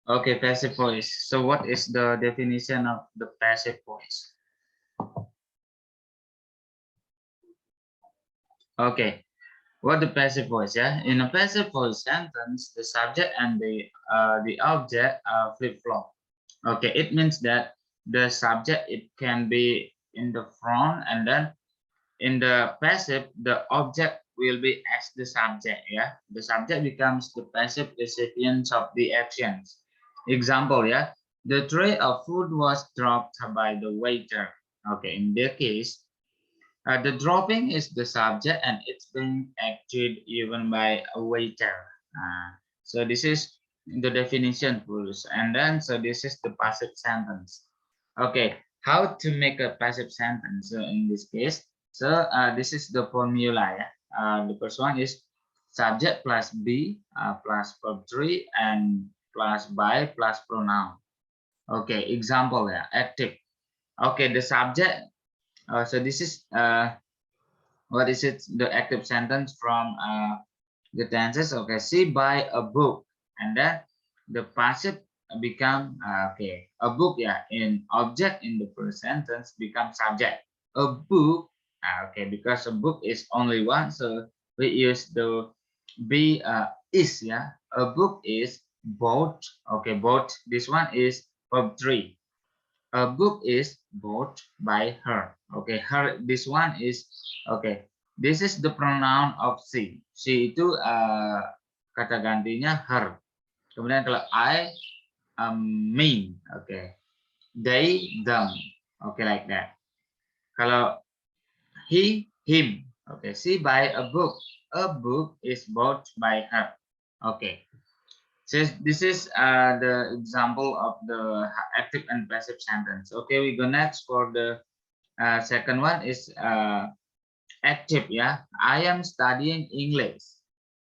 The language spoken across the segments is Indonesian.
Okay, passive voice. So what is the definition of the passive voice? Okay, what the passive voice? Yeah, in a passive voice sentence, the subject and the object are flip flop. Okay, it means that the subject it can be in the front, and then in the passive the object will be as the subject. Yeah, the subject becomes the passive recipient of the actions. Example, yeah, the tray of food was dropped by the waiter. Okay, in their case, the dropping is the subject and it's being acted even by a waiter. So this is the definition rules, and then so this is the passive sentence. Okay, how to make a passive sentence? So in this case, so this is the formula. Yeah, the first one is subject plus be plus verb 3 and plus by plus pronoun. Okay, example, yeah, active. Okay, the subject. So this is what is it? The active sentence from the tenses. Okay, she buy a book, and then the passive become okay, a book. Yeah, in object in the first sentence become subject. A book. Okay, because a book is only one, so we use the be is. Yeah, a book is bought. Okay, bought. This one is verb 3. A book is bought by her. Okay, her. This one is okay. This is the pronoun of she. She itu kata gantinya her. Kemudian kalau I, me. Okay, they, them. Okay, like that. Kalau he, him. Okay, she buy a book. A book is bought by her. Okay. So this is the example of the active and passive sentence. Okay, we go next for the second one is active. Yeah, I am studying English.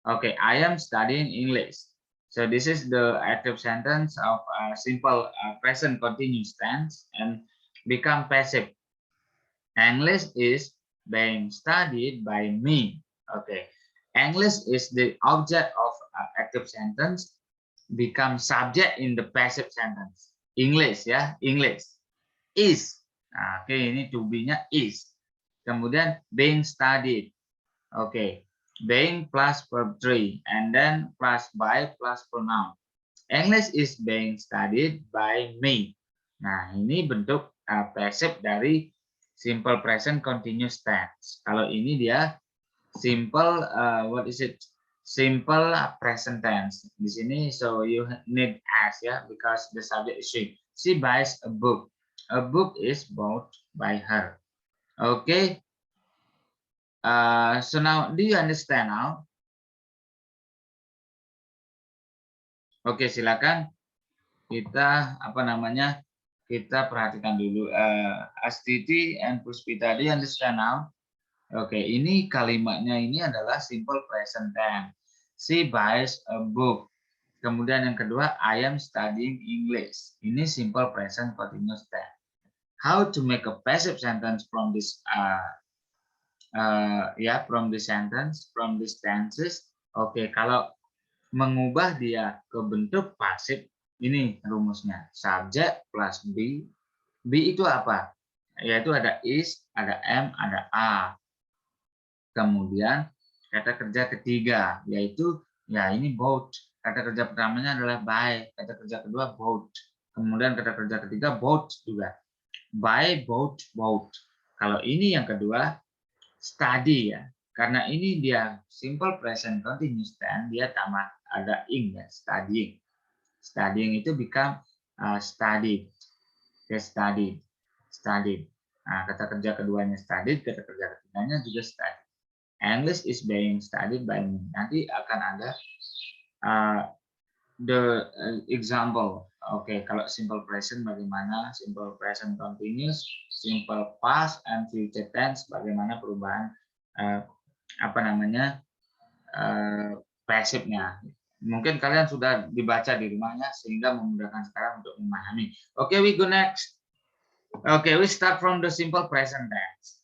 Okay, I am studying English. So this is the active sentence of simple present continuous tense and become passive. English is being studied by me. Okay, English is the object of active sentence, become subject in the passive sentence. English, ya, English is. Nah, oke, ini to be-nya is. Kemudian being studied. Oke, being plus verb 3 and then plus by plus pronoun. English is being studied by me. Nah, ini bentuk passive dari simple present continuous tense. Kalau ini dia simple what is it? Simple present tense. Di sini so you need as ya because the subject is she. She buys a book. A book is bought by her. Okay. So now do you understand now? Oke, silakan kita apa namanya? Kita perhatikan dulu. Astiti and Puspita, do you understand now? Oke, ini kalimatnya ini adalah simple present tense. She buys a book. Kemudian yang kedua, I am studying English. Ini simple present continuous tense. How to make a passive sentence from this from this sentence, from these tenses. Oke, kalau mengubah dia ke bentuk pasif, ini rumusnya. Subject plus be. Be itu apa? Yaitu ada is, ada am, ada are. Kemudian kata kerja ketiga yaitu ya ini both. Kata kerja pertamanya adalah by, kata kerja kedua both. Kemudian kata kerja ketiga both juga. By, both, both. Kalau ini yang kedua study ya. Karena ini dia simple present continuous tense, dia tambah ada ing ya, studying. Studying itu become studied. Okay, studied. Studied. Nah, kata kerja keduanya studied, kata kerja ketiganya juga studied. English is being studied by me. Nanti akan ada the example. Oke, kalau simple present bagaimana? Simple present continuous, simple past, and future tense bagaimana perubahan apa namanya passive-nya. Mungkin kalian sudah dibaca di rumahnya sehingga memudahkan sekarang untuk memahami. Oke, we go next. Oke, we start from the simple present tense.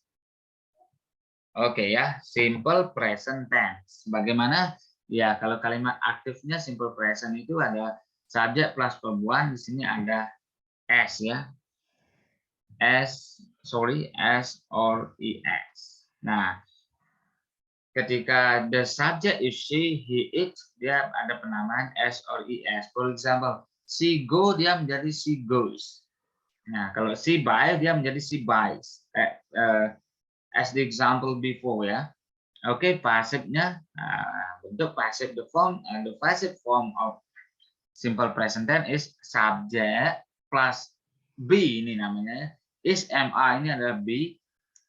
Oke ya, simple present tense. Bagaimana? Ya, kalau kalimat aktifnya simple present itu ada Subject plus verb one, di sini ada S ya. S or ES. Nah, ketika the subject is she, he, it, dia ada penamaan S or ES. For example, she go, dia menjadi she goes. Nah, kalau she buy, dia menjadi she buys. As the example before ya. Oke, pasifnya bentuk pasif the passive form of simple present tense is subject plus be, ini namanya is MA, ini adalah be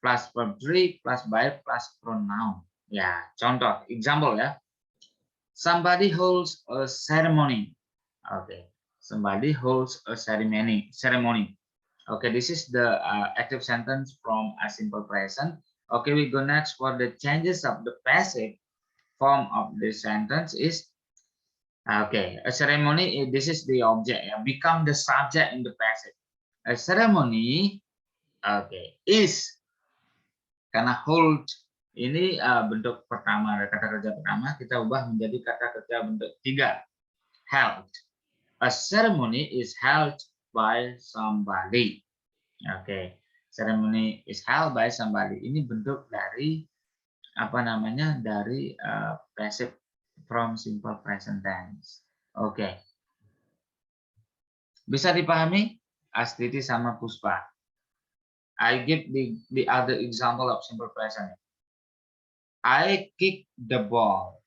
plus verb 3 plus by plus pronoun. Ya, contoh example ya. Somebody holds a ceremony. Okay, somebody holds a ceremony. Okay, this is the active sentence from a simple present. Okay, we go next for the changes of the passive form of the sentence is, okay, a ceremony, this is the object, become the subject in the passive. A ceremony, okay, is, karena hold ini bentuk pertama, kata kerja pertama, kita ubah menjadi kata kerja bentuk tiga, held. A ceremony is held by somebody. Okay, ceremony is held by somebody. Ini bentuk dari apa namanya, dari passive from simple present tense. Oke, bisa dipahami Astiti sama Puspa? I give the other example of simple present. I kick the ball.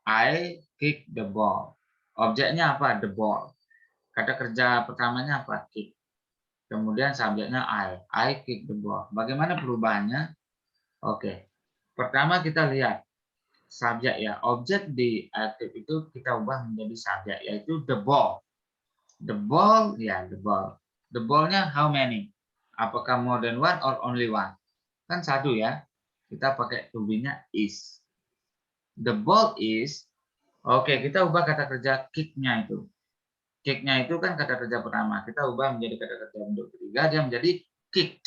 I kick the ball. Objeknya apa? The ball. Kata kerja pertamanya apa? Kick. Kemudian subjeknya I kick the ball. Bagaimana perubahannya? Oke. Pertama kita lihat subjek ya. Objek di aktif itu kita ubah menjadi subjek, yaitu the ball. The ball, ya the ball. The ball-nya how many? Apakah more than one or only one? Kan satu ya. Kita pakai to be-nya is. The ball is, oke, kita ubah kata kerja kick-nya itu. Kick-nya itu kan kata kerja pertama. Kita ubah menjadi kata kerja bentuk ketiga, dia menjadi kicked.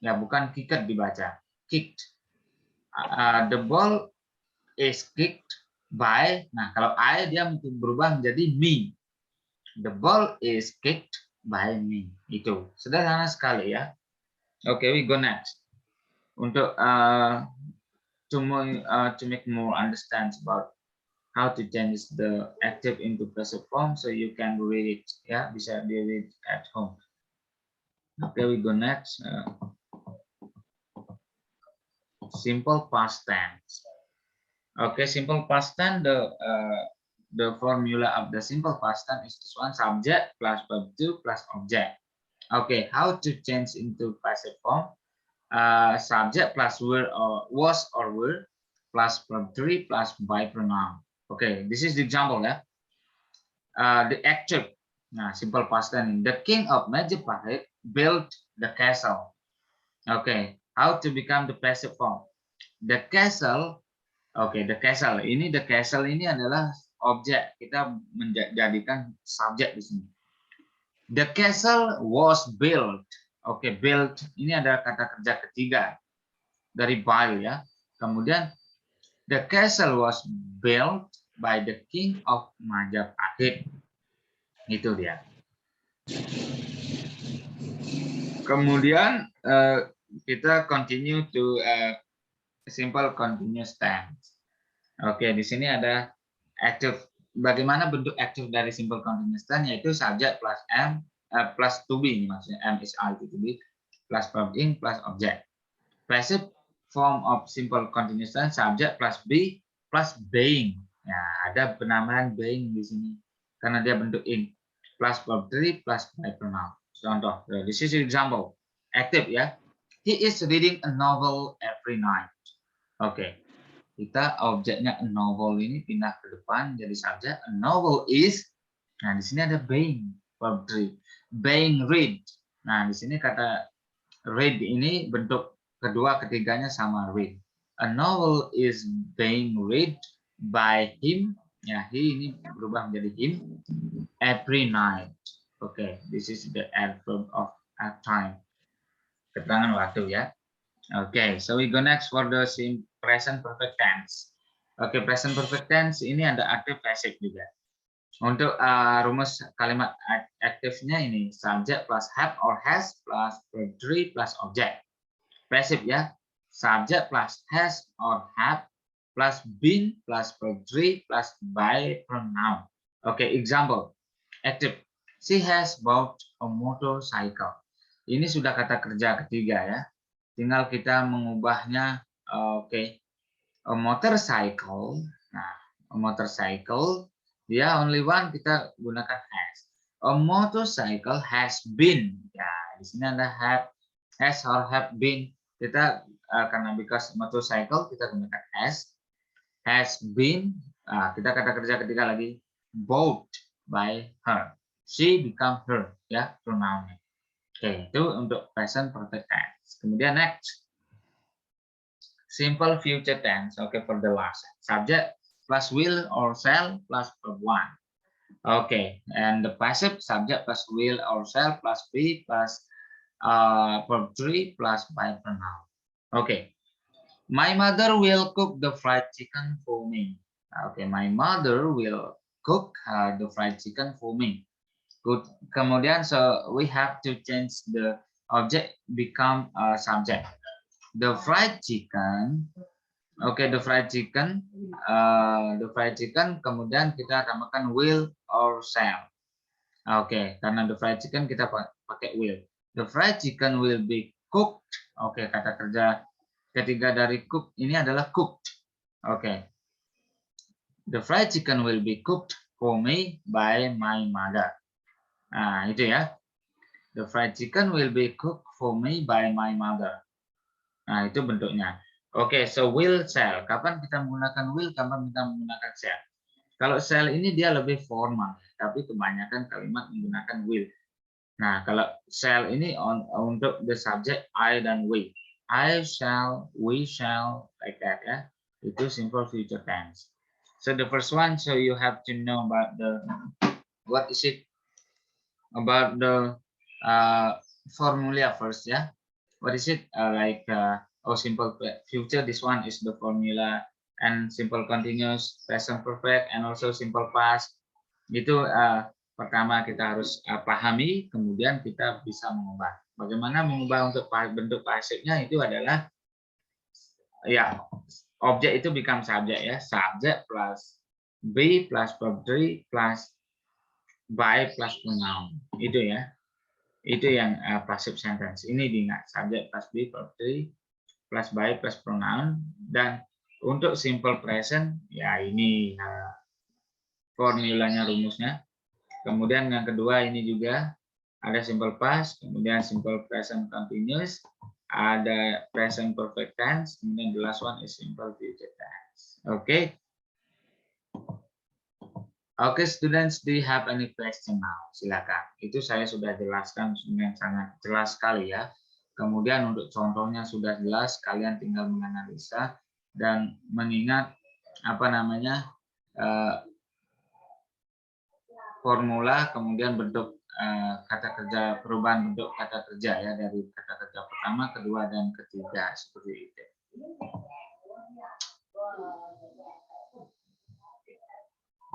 Ya, bukan kicked dibaca. Kicked. The ball is kicked by, nah kalau dia berubah menjadi me. The ball is kicked by me. Itu sederhana sekali ya. Oke, we go next. Untuk to make more understand about how to change the active into passive form, so you can read it ya, bisa di read at home. Okay, we go next. Simple past tense. Okay, simple past tense, the formula of the simple past tense is this one: subject plus verb 2 plus object. Okay, how to change into passive form? Subject plus word or was or were plus verb 3 plus by pronoun. Okay, this is the example ya. The active, nah simple past tense. The king of Majapahit built the castle. Okay, how to become the passive form? The castle, okay, the castle ini adalah objek, kita menjadikan subjek di sini. The castle was built. Oke, built ini adalah kata kerja ketiga dari by ya. Kemudian the castle was built by the king of Majapahit. Itu dia. Kemudian kita continue to simple continuous tense. Oke, di sini ada active. Bagaimana bentuk active dari simple continuous tense? Yaitu subject plus m plus to be, ini maksudnya m is I to be plus verb ing plus object. Passive form of simple continuous tense, subject plus be plus being. Ya, ada penamaan being di sini karena dia bentuk ing, plus verb 3 plus by pronoun. Contoh, this is example. Active ya. He is reading a novel every night. Oke. Kita objeknya a novel ini pindah ke depan jadi subjek. A novel is, nah di sini ada being, verb 3. Being read. Nah di sini kata read ini bentuk kedua ketiganya sama read. A novel is being read by him. Ya, he ini berubah menjadi him every night. Oke, this is the adverb of time. Keterangan waktu ya. Oke, so we go next for the present perfect tense. Oke, present perfect tense ini ada active passive juga. Untuk rumus kalimat aktifnya ini subject plus have or has plus verb 3 plus object. Pasif ya. Subject plus has or have plus been plus verb 3 plus by pronoun. Oke, example. Active. She has bought a motorcycle. Ini sudah kata kerja ketiga ya. Tinggal kita mengubahnya. Oke. A motorcycle. Nah, a motorcycle dia only one, kita gunakan has. A motorcycle has been. Ya, di sini ada have, has or have been. Kita karena because motorcycle kita gunakan has been. Kita kata kerja ketiga lagi bought by her. She become her ya pronounnya. Oke, itu untuk present perfect tense. Kemudian next. Simple future tense. Okay, for the last. Subject plus will or shall plus verb 1. Okay, and the passive subject plus will or shall plus be plus verb 3 plus by pronoun. Okay, my mother will cook the fried chicken for me. Okay, my mother will cook the fried chicken for me. Good. Kemudian, so we have to change the object become a subject. The fried chicken. Oke, the fried chicken, kemudian kita tambahkan will or shall. Oke, karena the fried chicken kita pakai will. The fried chicken will be cooked. Oke, kata kerja ketiga dari cook ini adalah cooked. Oke. The fried chicken will be cooked for me by my mother. Nah, itu ya. The fried chicken will be cooked for me by my mother. Nah, itu bentuknya. Oke, so will, shall. Kapan kita menggunakan will, kapan kita menggunakan shall. Kalau shall ini dia lebih formal, tapi kebanyakan kalimat menggunakan will. Nah, kalau shall ini untuk the subject I dan we. I shall, we shall, like that ya. Itu simple future tense. So the first one, so you have to know about the, what is it? About the formula first ya. What is it? Simple future, this one is the formula, and simple continuous, present perfect, and also simple past. Itu pertama kita harus pahami, kemudian kita bisa mengubah. Bagaimana mengubah untuk bentuk pasifnya itu adalah ya objek itu become subject ya, subject plus be plus verb 3 plus by plus pronoun. Itu ya. Itu yang passive sentence. Ini diingat, subject plus be verb 3 plus by plus pronoun. Dan untuk simple present ya ini formulanya, rumusnya. Kemudian yang kedua ini juga ada simple past, kemudian simple present continuous, ada present perfect tense, kemudian the last one is simple future tense. Okay. Okay, students, do you have any question now? Silakan. Itu saya sudah jelaskan dengan sangat jelas sekali ya. Kemudian untuk contohnya sudah jelas, kalian tinggal menganalisa dan mengingat formula, kemudian bentuk kata kerja, perubahan bentuk kata kerja ya, dari kata kerja pertama, kedua, dan ketiga seperti itu.